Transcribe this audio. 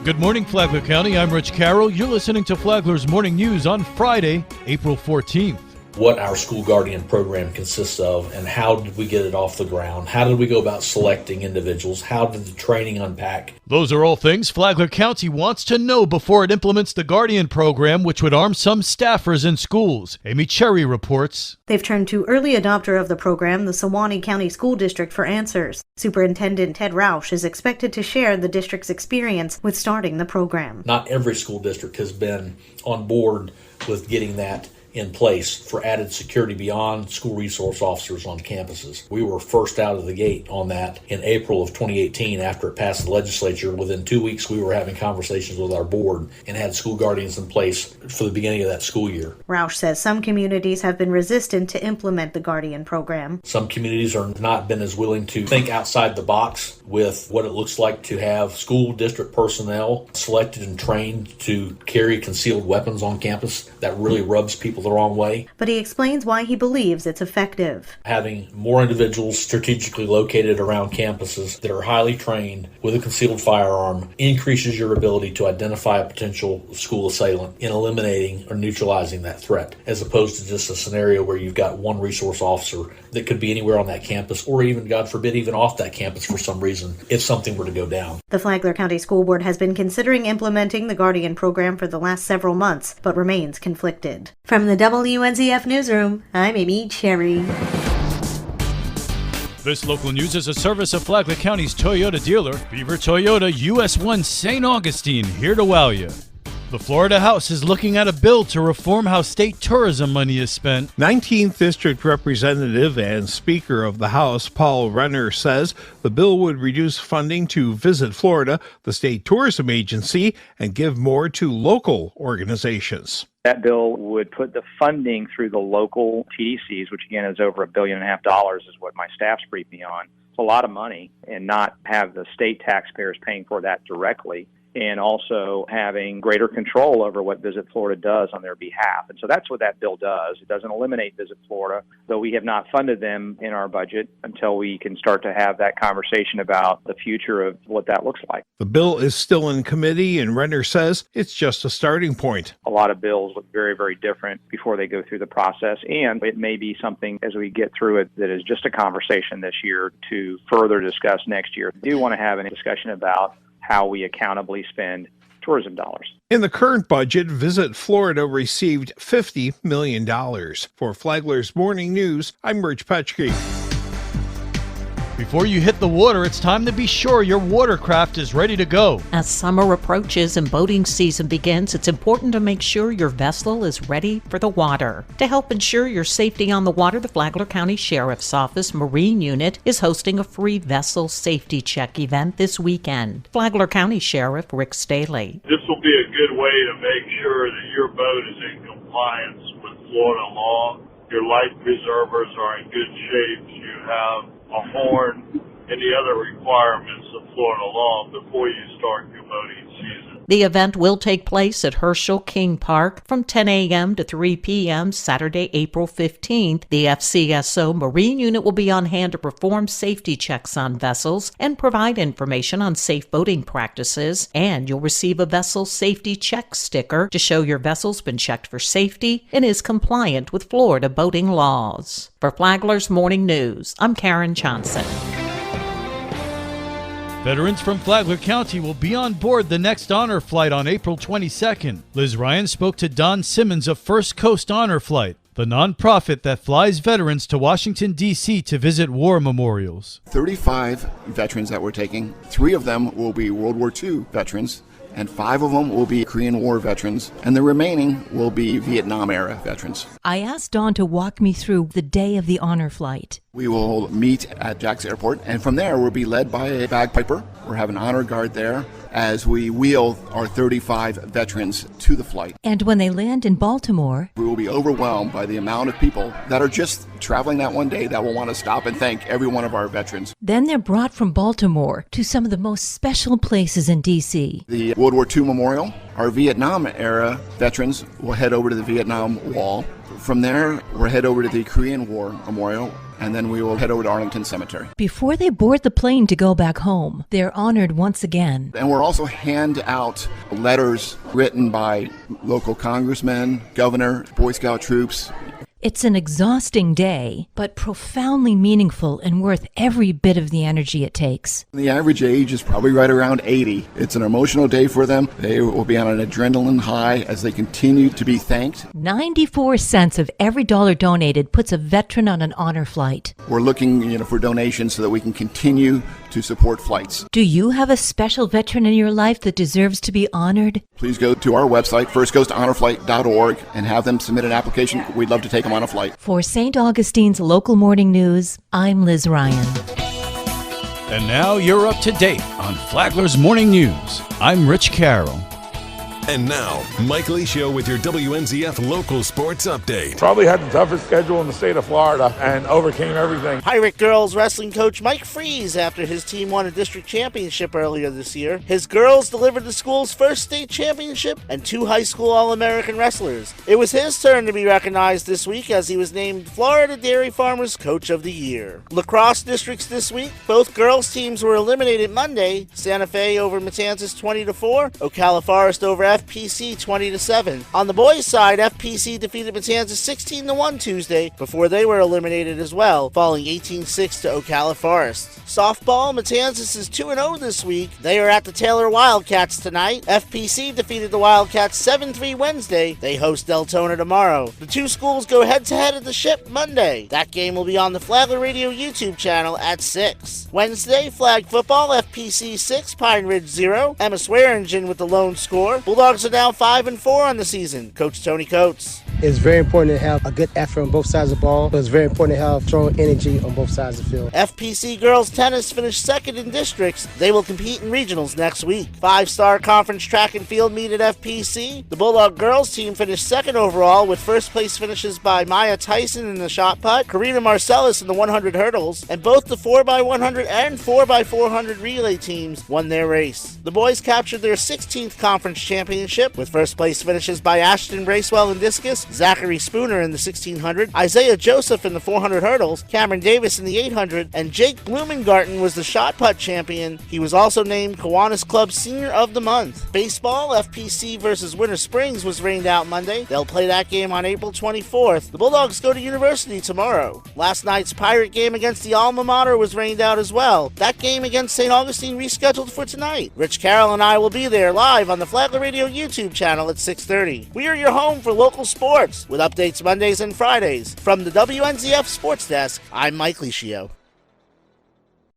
Good morning, Flagler County. I'm Rich Carroll. You're listening to Flagler's Morning News on Friday, April 14th. What our school guardian program consists of and how did we get it off the ground? How did we go about selecting individuals? How did the training unpack? Those are all things Flagler County wants to know before it implements the Guardian program, which would arm some staffers in schools. Amy Cherry reports. They've turned to early adopter of the program, the Sewanee County School District, for answers. Superintendent Ted Roush is expected to share the district's experience with starting the program. Not every school district has been on board with getting that in place for added security beyond school resource officers on campuses. We were first out of the gate on that in April of 2018 after it passed the legislature. Within 2 weeks, we were having conversations with our board and had school guardians in place for the beginning of that school year. Roush says some communities have been resistant to implement the Guardian program. Some communities are not been as willing to think outside the box with what it looks like to have school district personnel selected and trained to carry concealed weapons on campus. That really rubs people the wrong way. But he explains why he believes it's effective. Having more individuals strategically located around campuses that are highly trained with a concealed firearm increases your ability to identify a potential school assailant in eliminating or neutralizing that threat, as opposed to just a scenario where you've got one resource officer that could be anywhere on that campus or even, God forbid, even off that campus for some reason if something were to go down. The Flagler County School Board has been considering implementing the Guardian program for the last several months, but remains conflicted. From the WNZF Newsroom, I'm Amy Cherry. This local news is a service of Flagler County's Toyota dealer, Beaver Toyota, US 1 St. Augustine, here to wow you. The Florida House is looking at a bill to reform how state tourism money is spent. 19th District Representative and Speaker of the House Paul Renner says the bill would reduce funding to Visit Florida, the state tourism agency, and give more to local organizations. That bill would put the funding through the local TDCs, which again is over $1.5 billion, is what my staff's briefed me on. It's a lot of money, and not have the state taxpayers paying for that directly, and also having greater control over what Visit Florida does on their behalf. And so that's what that bill does. It doesn't eliminate Visit Florida, though we have not funded them in our budget until we can start to have that conversation about the future of what that looks like. The bill is still in committee, and Renner says it's just a starting point. A lot of bills look very, very different before they go through the process, and it may be something as we get through it that is just a conversation this year to further discuss next year. We do want to have a discussion about how we accountably spend tourism dollars. In the current budget, Visit Florida received $50 million. For Flagler's Morning News, I'm Rich Petchke. Before you hit the water, it's time to be sure your watercraft is ready to go. As summer approaches and boating season begins, it's important to make sure your vessel is ready for the water. To help ensure your safety on the water, the Flagler County Sheriff's Office Marine Unit is hosting a free vessel safety check event this weekend. Flagler County Sheriff Rick Staley. This will be a good way to make sure that your boat is in compliance with Florida law. Your life preservers are in good shape. You have a horn, and the other requirements of Florida law before you start your boating season. The event will take place at Herschel King Park from 10 a.m. to 3 p.m. Saturday, April 15th. The FCSO Marine Unit will be on hand to perform safety checks on vessels and provide information on safe boating practices, and you'll receive a vessel safety check sticker to show your vessel's been checked for safety and is compliant with Florida boating laws. For Flagler's Morning News, I'm Karen Johnson. Veterans from Flagler County will be on board the next honor flight on April 22nd. Liz Ryan spoke to Don Simmons of First Coast Honor Flight, the nonprofit that flies veterans to Washington, D.C. to visit war memorials. 35 veterans that we're taking. 3 of them will be World War II veterans, and 5 of them will be Korean War veterans, and the remaining will be Vietnam-era veterans. I asked Don to walk me through the day of the honor flight. We will meet at Jack's Airport, and from there we'll be led by a bagpiper. We'll have an honor guard there as we wheel our 35 veterans to the flight. And when they land in Baltimore, we will be overwhelmed by the amount of people that are just traveling that one day that will want to stop and thank every one of our veterans. Then they're brought from Baltimore to some of the most special places in D.C. The World War II Memorial. Our Vietnam-era veterans will head over to the Vietnam Wall. From there, we'll head over to the Korean War Memorial, and then we will head over to Arlington Cemetery. Before they board the plane to go back home, they're honored once again. And we'll also hand out letters written by local congressmen, governor, Boy Scout troops. It's an exhausting day, but profoundly meaningful and worth every bit of the energy it takes. The average age is probably right around 80. It's an emotional day for them. They will be on an adrenaline high as they continue to be thanked. 94 cents of every dollar donated puts a veteran on an honor flight. We're looking, for donations so that we can continue to support flights. Do you have a special veteran in your life that deserves to be honored? Please go to our website, firstgoeshonorflight.org, and have them submit an application. We'd love to take them on a flight. For St. Augustine's local morning news, I'm Liz Ryan. And now you're up to date on Flagler's Morning News. I'm Rich Carroll. And now, Mike Licio with your WNZF local sports update. Probably had the toughest schedule in the state of Florida and overcame everything. Pirate girls wrestling coach Mike Freeze after his team won a district championship earlier this year. His girls delivered the school's first state championship and 2 high school All-American wrestlers. It was his turn to be recognized this week as he was named Florida Dairy Farmers Coach of the Year. Lacrosse districts this week. Both girls teams were eliminated Monday. Santa Fe over Matanzas 20-4. Ocala Forest over FPC 20-7. On the boys' side, FPC defeated Matanzas 16-1 Tuesday before they were eliminated as well, falling 18-6 to Ocala Forest. Softball, Matanzas is 2-0 this week. They are at the Taylor Wildcats tonight. FPC defeated the Wildcats 7-3 Wednesday. They host Deltona tomorrow. The 2 schools go head-to-head at the Ship Monday. That game will be on the Flagler Radio YouTube channel at 6. Wednesday, flag football, FPC 6, Pine Ridge 0. Emma Swearingen with the lone score. Bulldogs are now 5-4 on the season. Coach Tony Coates. It's very important to have a good effort on both sides of the ball, but it's very important to have strong energy on both sides of the field. FPC girls tennis finished second in districts. They will compete in regionals next week. 5-star conference track and field meet at FPC. The Bulldog girls team finished second overall with first place finishes by Maya Tyson in the shot put, Karina Marcellus in the 100 hurdles, and both the 4x100 and 4x400 relay teams won their race. The boys captured their 16th conference championship with first place finishes by Ashton Bracewell in discus, Zachary Spooner in the 1600, Isaiah Joseph in the 400 hurdles, Cameron Davis in the 800, and Jake Blumengarten was the shot put champion. He was also named Kiwanis Club Senior of the Month. Baseball, FPC versus Winter Springs was rained out Monday. They'll play that game on April 24th. The Bulldogs go to University tomorrow. Last night's Pirate game against the Alma Mater was rained out as well. That game against St. Augustine rescheduled for tonight. Rich Carroll and I will be there live on the Flagler Radio YouTube channel at 6:30. We are your home for local sports with updates Mondays and Fridays. From the WNZF Sports Desk, I'm Mike Licio.